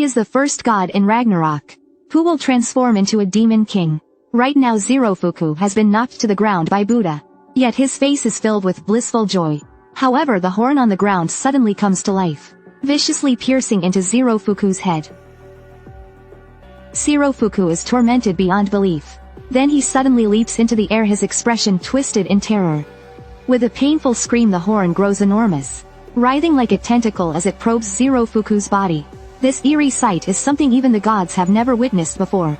is the first god in Ragnarok, who will transform into a demon king. Right now Zirofuku has been knocked to the ground by Buddha. Yet his face is filled with blissful joy. However, the horn on the ground suddenly comes to life, viciously piercing into Zirofuku's head. Zirofuku is tormented beyond belief. Then he suddenly leaps into the air, his expression twisted in terror. With a painful scream, the horn grows enormous, writhing like a tentacle as it probes Zirofuku's body. This eerie sight is something even the gods have never witnessed before.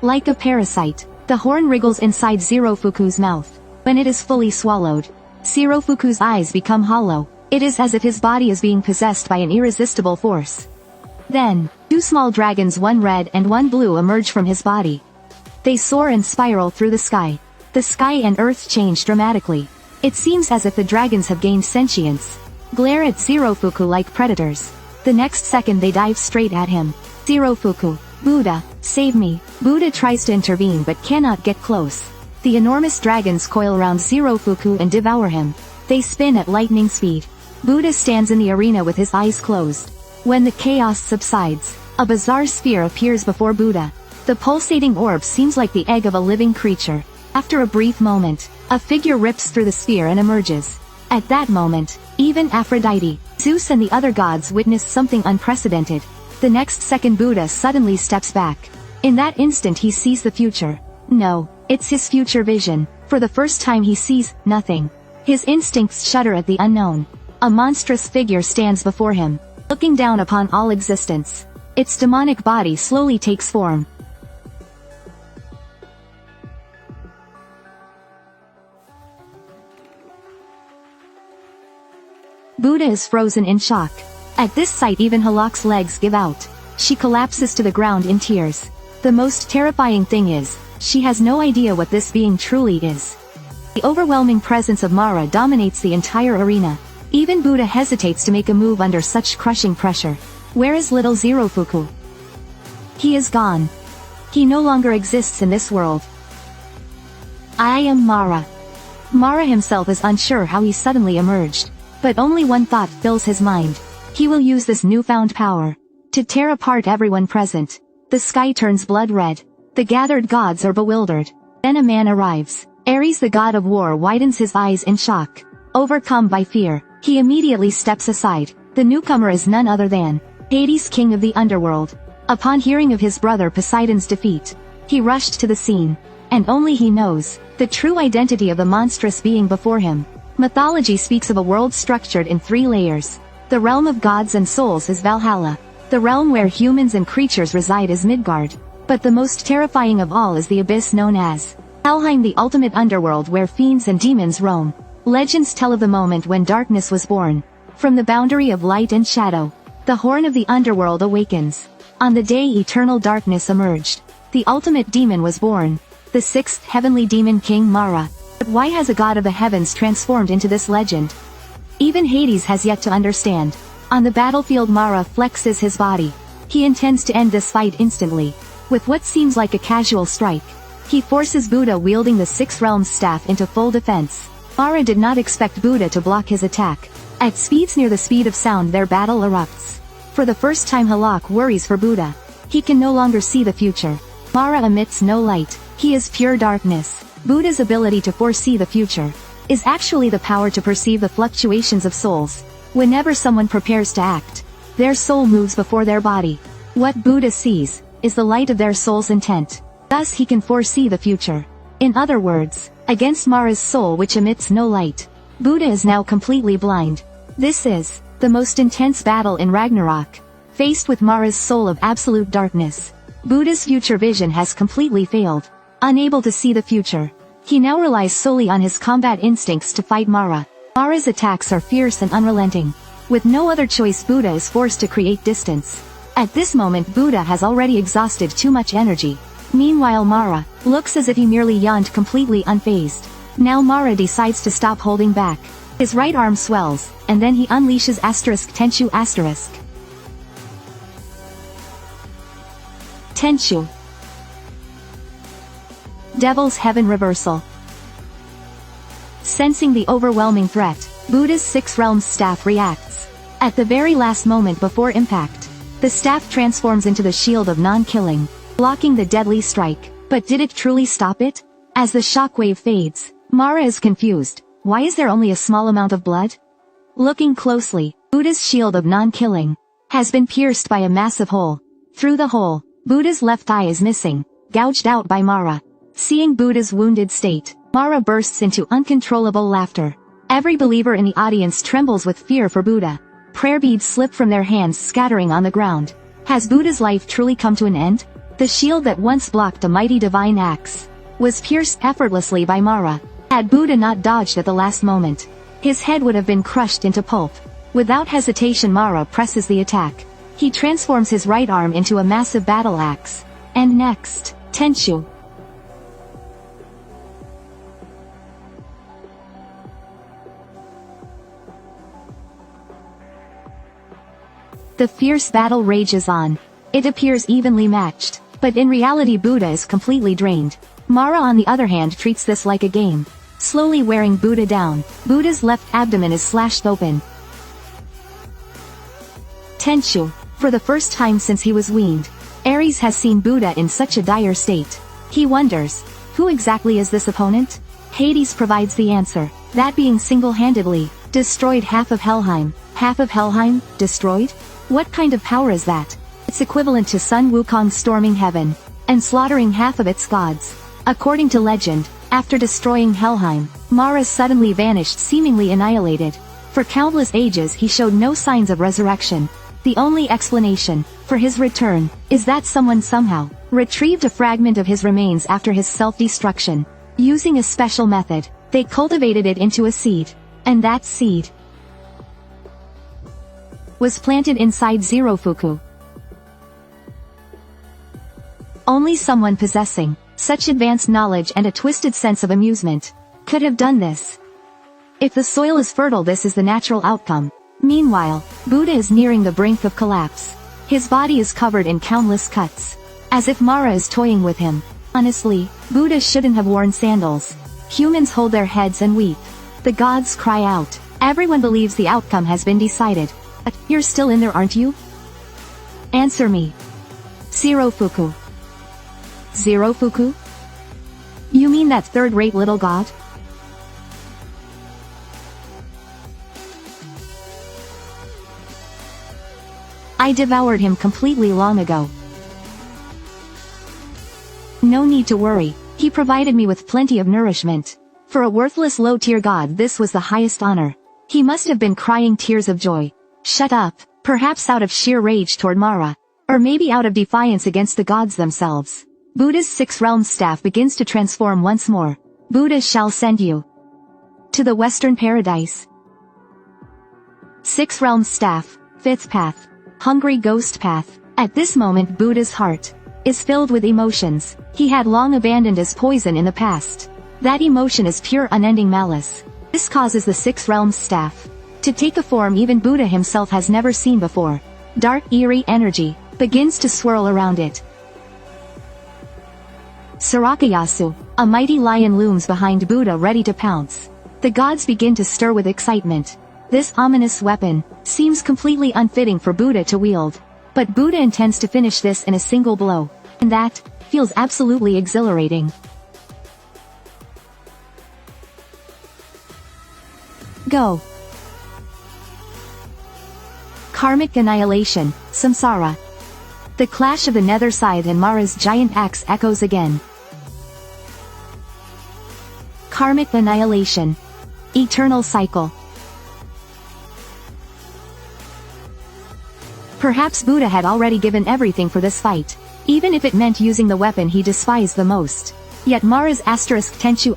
Like a parasite, the horn wriggles inside Zirofuku's mouth. When it is fully swallowed, Zirofuku's eyes become hollow. It is as if his body is being possessed by an irresistible force. Then, two small dragons, one red and one blue, emerge from his body. They soar and spiral through the sky. The sky and earth change dramatically. It seems as if the dragons have gained sentience, glare at Zirofuku like predators. The next second they dive straight at him. Zirofuku, Buddha, save me. Buddha tries to intervene but cannot get close. The enormous dragons coil around Zirofuku and devour him. They spin at lightning speed. Buddha stands in the arena with his eyes closed. When the chaos subsides, a bizarre sphere appears before Buddha. The pulsating orb seems like the egg of a living creature. After a brief moment, a figure rips through the sphere and emerges. At that moment, even Aphrodite, Zeus and the other gods witness something unprecedented. The next second Buddha suddenly steps back. In that instant he sees the future. No, it's his future vision. For the first time he sees nothing. His instincts shudder at the unknown. A monstrous figure stands before him, looking down upon all existence. Its demonic body slowly takes form. Buddha is frozen in shock. At this sight even Halak's legs give out. She collapses to the ground in tears. The most terrifying thing is, she has no idea what this being truly is. The overwhelming presence of Mara dominates the entire arena. Even Buddha hesitates to make a move under such crushing pressure. Where is little Zirofuku? He is gone. He no longer exists in this world. I am Mara. Mara himself is unsure how he suddenly emerged. But only one thought fills his mind. He will use this newfound power to tear apart everyone present. The sky turns blood red. The gathered gods are bewildered. Then a man arrives. Ares, the god of war, widens his eyes in shock. Overcome by fear, he immediately steps aside. The newcomer is none other than Hades, king of the underworld. Upon hearing of his brother Poseidon's defeat, he rushed to the scene. And only he knows the true identity of the monstrous being before him. Mythology speaks of a world structured in 3 layers. The realm of gods and souls is Valhalla. The realm where humans and creatures reside is Midgard. But the most terrifying of all is the abyss known as Helheim, the ultimate underworld where fiends and demons roam. Legends tell of the moment when darkness was born. From the boundary of light and shadow, the horn of the underworld awakens. On the day eternal darkness emerged, the ultimate demon was born. The 6th heavenly demon king Mara. But why has a god of the heavens transformed into this legend? Even Hades has yet to understand. On the battlefield Mara flexes his body. He intends to end this fight instantly. With what seems like a casual strike, he forces Buddha wielding the 6 realms staff into full defense. Mara did not expect Buddha to block his attack. At speeds near the speed of sound their battle erupts. For the first time Halak worries for Buddha. He can no longer see the future. Mara emits no light. He is pure darkness. Buddha's ability to foresee the future is actually the power to perceive the fluctuations of souls. Whenever someone prepares to act, their soul moves before their body. What Buddha sees is the light of their soul's intent. Thus he can foresee the future. In other words, against Mara's soul which emits no light, Buddha is now completely blind. This is the most intense battle in Ragnarok. Faced with Mara's soul of absolute darkness, Buddha's future vision has completely failed. Unable to see the future, he now relies solely on his combat instincts to fight Mara. Mara's attacks are fierce and unrelenting. With no other choice, Buddha is forced to create distance. At this moment Buddha has already exhausted too much energy. Meanwhile Mara looks as if he merely yawned, completely unfazed. Now Mara decides to stop holding back. His right arm swells, and then he unleashes Tenshu Tenshu. Devil's Heaven Reversal. Sensing the overwhelming threat, Buddha's 6 realms staff reacts. At the very last moment before impact, The staff transforms into the shield of non-killing, blocking the deadly strike. But did it truly stop it? As the shockwave fades, Mara is confused. Why is there only a small amount of blood? Looking closely, Buddha's shield of non-killing has been pierced by a massive hole. Through the hole, Buddha's left eye is missing, gouged out by Mara. Seeing Buddha's wounded state, Mara bursts into uncontrollable laughter. Every believer in the audience trembles with fear for Buddha. Prayer beads slip from their hands, scattering on the ground. Has Buddha's life truly come to an end? The shield that once blocked a mighty divine axe was pierced effortlessly by Mara. Had Buddha not dodged at the last moment, his head would have been crushed into pulp. Without hesitation, Mara presses the attack. He transforms his right arm into a massive battle axe. And next, Tenchu. The fierce battle rages on. It appears evenly matched, but in reality Buddha is completely drained. Mara on the other hand treats this like a game. Slowly wearing Buddha down, Buddha's left abdomen is slashed open. Tenchu, for the first time since he was weaned, Ares has seen Buddha in such a dire state. He wonders, who exactly is this opponent? Hades provides the answer, that being single-handedly destroyed half of Helheim. Half of Helheim, destroyed? What kind of power is that? It's equivalent to Sun Wukong storming heaven and slaughtering half of its gods. According to legend, after destroying Helheim, Mara suddenly vanished, seemingly annihilated. For countless ages he showed no signs of resurrection. The only explanation for his return is that someone somehow retrieved a fragment of his remains after his self-destruction. Using a special method, they cultivated it into a seed, and that seed was planted inside Zerofuku. Only someone possessing such advanced knowledge and a twisted sense of amusement could have done this. If the soil is fertile, this is the natural outcome. Meanwhile, Buddha is nearing the brink of collapse. His body is covered in countless cuts, as if Mara is toying with him. Honestly, Buddha shouldn't have worn sandals. Humans hold their heads and weep. The gods cry out. Everyone believes the outcome has been decided. But you're still in there, aren't you? Answer me. Zerofuku. Zerofuku? You mean that third-rate little god? I devoured him completely long ago. No need to worry, he provided me with plenty of nourishment. For a worthless low-tier god, this was the highest honor. He must have been crying tears of joy. Shut up, perhaps out of sheer rage toward Mara, or maybe out of defiance against the gods themselves. Buddha's six-realm staff begins to transform once more. Buddha shall send you to the western paradise. Six-realm staff, fifth path, hungry ghost path. At this moment Buddha's heart is filled with emotions. He had long abandoned as poison in the past. That emotion is pure unending malice. This causes the six-realm staff to take a form even Buddha himself has never seen before. Dark eerie energy begins to swirl around it. Sarakayasu, a mighty lion looms behind Buddha, ready to pounce. The gods begin to stir with excitement. This ominous weapon seems completely unfitting for Buddha to wield. But Buddha intends to finish this in a single blow. And that feels absolutely exhilarating. Go. Karmic annihilation, samsara. The clash of the nether scythe and Mara's giant axe echoes again. Karmic annihilation. Eternal cycle. Perhaps Buddha had already given everything for this fight, even if it meant using the weapon he despised the most. Yet Mara's Tenchu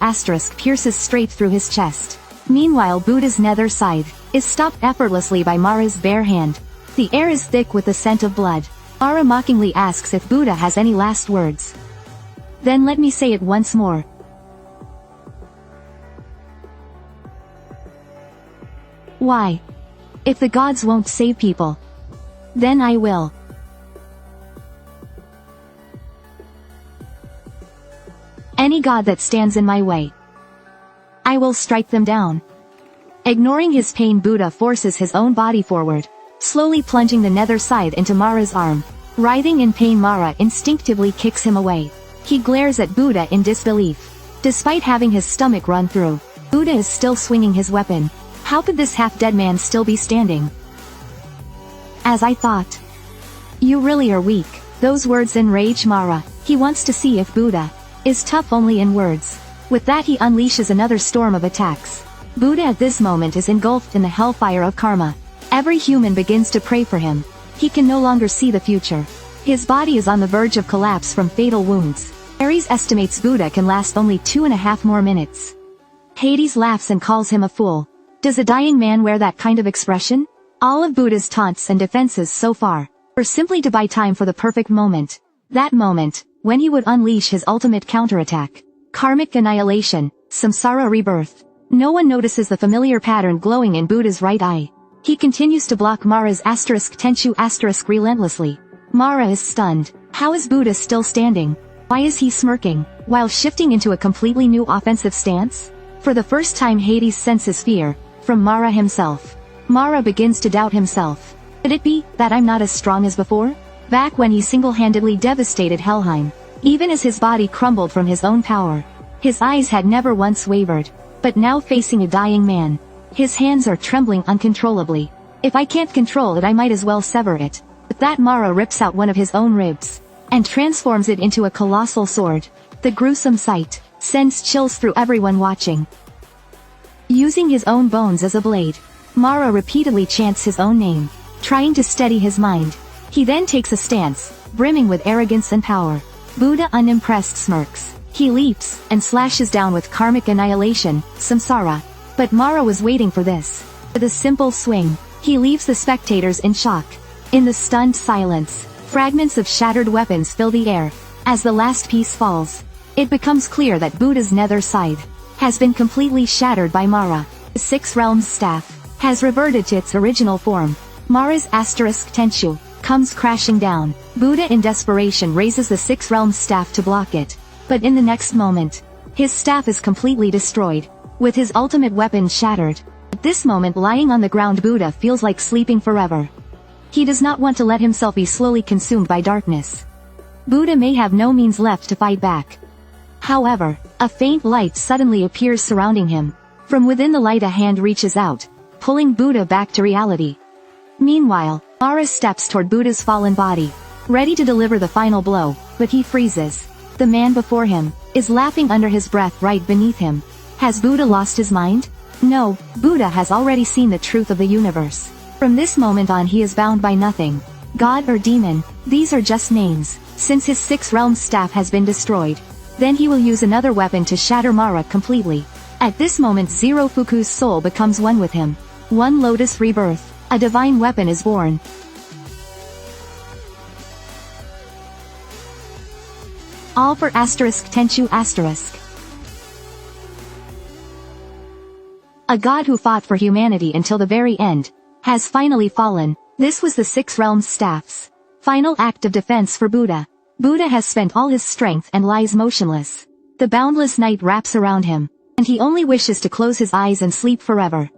pierces straight through his chest. Meanwhile Buddha's nether scythe is stopped effortlessly by Mara's bare hand. The air is thick with the scent of blood. Mara mockingly asks if Buddha has any last words. Then let me say it once more. Why? If the gods won't save people, then I will. Any god that stands in my way, I will strike them down. Ignoring his pain, Buddha forces his own body forward. slowly plunging the nether scythe into Mara's arm. Writhing in pain, Mara instinctively kicks him away. He glares at Buddha in disbelief. Despite having his stomach run through, Buddha is still swinging his weapon. How could this half-dead man still be standing? As I thought. You really are weak. Those words enrage Mara. He wants to see if Buddha is tough only in words. With that, he unleashes another storm of attacks. Buddha at this moment is engulfed in the hellfire of karma. Every human begins to pray for him. He can no longer see the future. His body is on the verge of collapse from fatal wounds. Ares estimates Buddha can last only 2.5 more minutes. Hades laughs and calls him a fool. Does a dying man wear that kind of expression? All of Buddha's taunts and defenses so far were simply to buy time for the perfect moment. That moment, when he would unleash his ultimate counterattack. Karmic annihilation, samsara rebirth. No one notices the familiar pattern glowing in Buddha's right eye. He continues to block Mara's *Tenchu* relentlessly. Mara is stunned. How is Buddha still standing? Why is he smirking, while shifting into a completely new offensive stance? For the first time, Hades senses fear from Mara himself. Mara begins to doubt himself. Could it be that I'm not as strong as before? Back when he single-handedly devastated Helheim, even as his body crumbled from his own power, his eyes had never once wavered. But now, facing a dying man, his hands are trembling uncontrollably. If I can't control it, I might as well sever it. With that, Mara rips out one of his own ribs and transforms it into a colossal sword. The gruesome sight sends chills through everyone watching. Using his own bones as a blade, Mara repeatedly chants his own name, trying to steady his mind. He then takes a stance, brimming with arrogance and power. Buddha, unimpressed, smirks. He leaps and slashes down with karmic annihilation, samsara. But Mara was waiting for this. With a simple swing, he leaves the spectators in shock. In the stunned silence, fragments of shattered weapons fill the air. As the last piece falls, it becomes clear that Buddha's nether scythe has been completely shattered by Mara. The Six Realms staff has reverted to its original form. Mara's *Tenchu comes crashing down. Buddha in desperation raises the Six Realms staff to block it. But in the next moment, his staff is completely destroyed, with his ultimate weapon shattered. At this moment, lying on the ground, Buddha feels like sleeping forever. He does not want to let himself be slowly consumed by darkness. Buddha may have no means left to fight back. However, a faint light suddenly appears surrounding him. From within the light, a hand reaches out, pulling Buddha back to reality. Meanwhile, Mara steps toward Buddha's fallen body, ready to deliver the final blow, but he freezes. The man before him is laughing under his breath right beneath him. Has Buddha lost his mind? No, Buddha has already seen the truth of the universe. From this moment on, he is bound by nothing. God or demon, these are just names. Since his Six Realms staff has been destroyed, then he will use another weapon to shatter Mara completely. At this moment, Zero Fuku's soul becomes one with him. One Lotus rebirth. A divine weapon is born. All for *Tenchu*. A god who fought for humanity until the very end has finally fallen. This was the Six Realms staff's final act of defense for Buddha. Buddha has spent all his strength and lies motionless. The boundless night wraps around him, and he only wishes to close his eyes and sleep forever.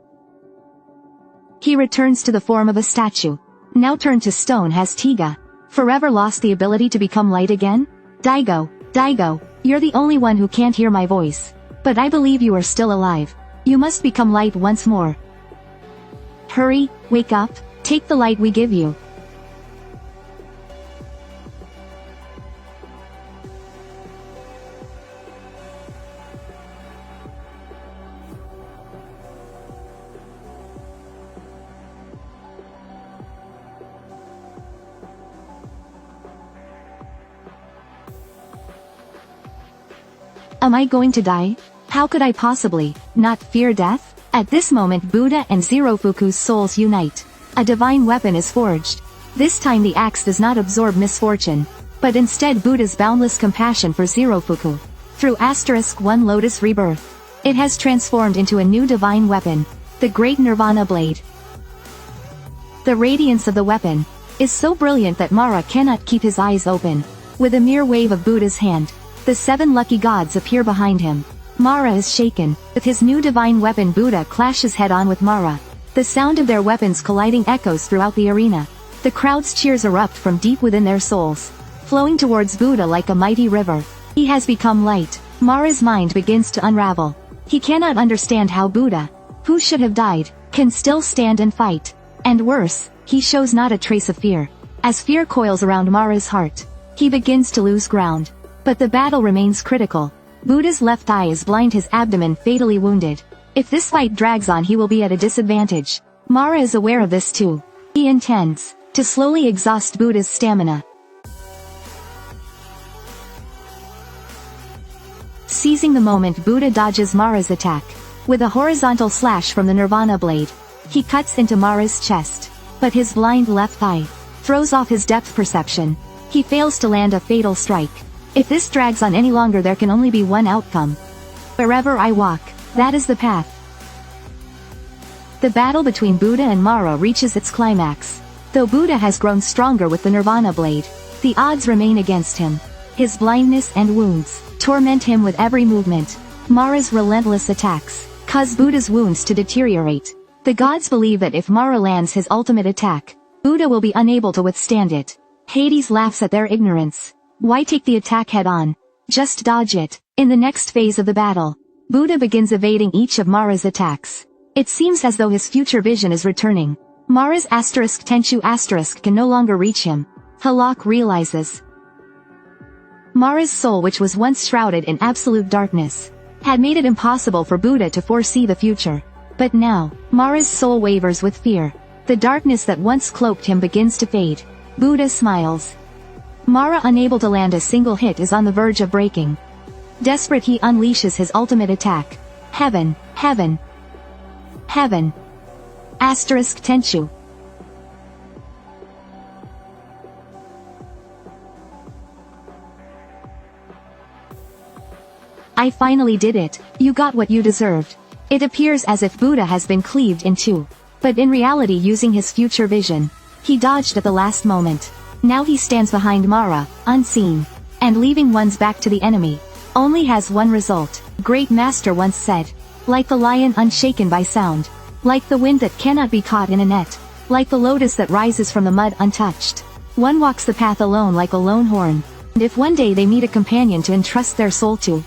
He returns to the form of a statue. Now turned to stone, has Tiga forever lost the ability to become light again? Daigo, you're the only one who can't hear my voice. But I believe you are still alive. You must become light once more. Hurry, wake up, take the light we give you. Am I going to die? How could I possibly not fear death? At this moment, Buddha and Zerofuku's souls unite. A divine weapon is forged. This time the axe does not absorb misfortune, but instead Buddha's boundless compassion for Zerofuku. Through *1 Lotus rebirth, it has transformed into a new divine weapon, the Great Nirvana Blade. The radiance of the weapon is so brilliant that Mara cannot keep his eyes open. With a mere wave of Buddha's hand, the 7 lucky gods appear behind him. Mara is shaken. With his new divine weapon, Buddha clashes head-on with Mara. The sound of their weapons colliding echoes throughout the arena. The crowd's cheers erupt from deep within their souls, flowing towards Buddha like a mighty river. He has become light. Mara's mind begins to unravel. He cannot understand how Buddha, who should have died, can still stand and fight. And worse, he shows not a trace of fear. As fear coils around Mara's heart, he begins to lose ground. But the battle remains critical. Buddha's left eye is blind, his abdomen fatally wounded. If this fight drags on, he will be at a disadvantage. Mara is aware of this too. He intends to slowly exhaust Buddha's stamina. Seizing the moment, Buddha dodges Mara's attack. With a horizontal slash from the Nirvana blade, he cuts into Mara's chest. But his blind left eye throws off his depth perception. He fails to land a fatal strike. If this drags on any longer, there can only be one outcome. Wherever I walk, that is the path. The battle between Buddha and Mara reaches its climax. Though Buddha has grown stronger with the Nirvana blade, the odds remain against him. His blindness and wounds torment him with every movement. Mara's relentless attacks cause Buddha's wounds to deteriorate. The gods believe that if Mara lands his ultimate attack, Buddha will be unable to withstand it. Hades laughs at their ignorance. Why take the attack head on? Just dodge it. In the next phase of the battle, Buddha begins evading each of Mara's attacks. It seems as though his future vision is returning. Mara's *Tenchu* can no longer reach him. Halak realizes Mara's soul, which was once shrouded in absolute darkness, had made it impossible for Buddha to foresee the future. But now, Mara's soul wavers with fear. The darkness that once cloaked him begins to fade. Buddha smiles. Mara, unable to land a single hit, is on the verge of breaking. Desperate, he unleashes his ultimate attack. Heaven, heaven, heaven. *Tenchu. I finally did it. You got what you deserved. It appears as if Buddha has been cleaved in two. But in reality, using his future vision, he dodged at the last moment. Now he stands behind Mara, unseen. And leaving one's back to the enemy only has one result. Great Master once said, like the lion unshaken by sound, like the wind that cannot be caught in a net, like the lotus that rises from the mud untouched. One walks the path alone like a lone horn. And if one day they meet a companion to entrust their soul to,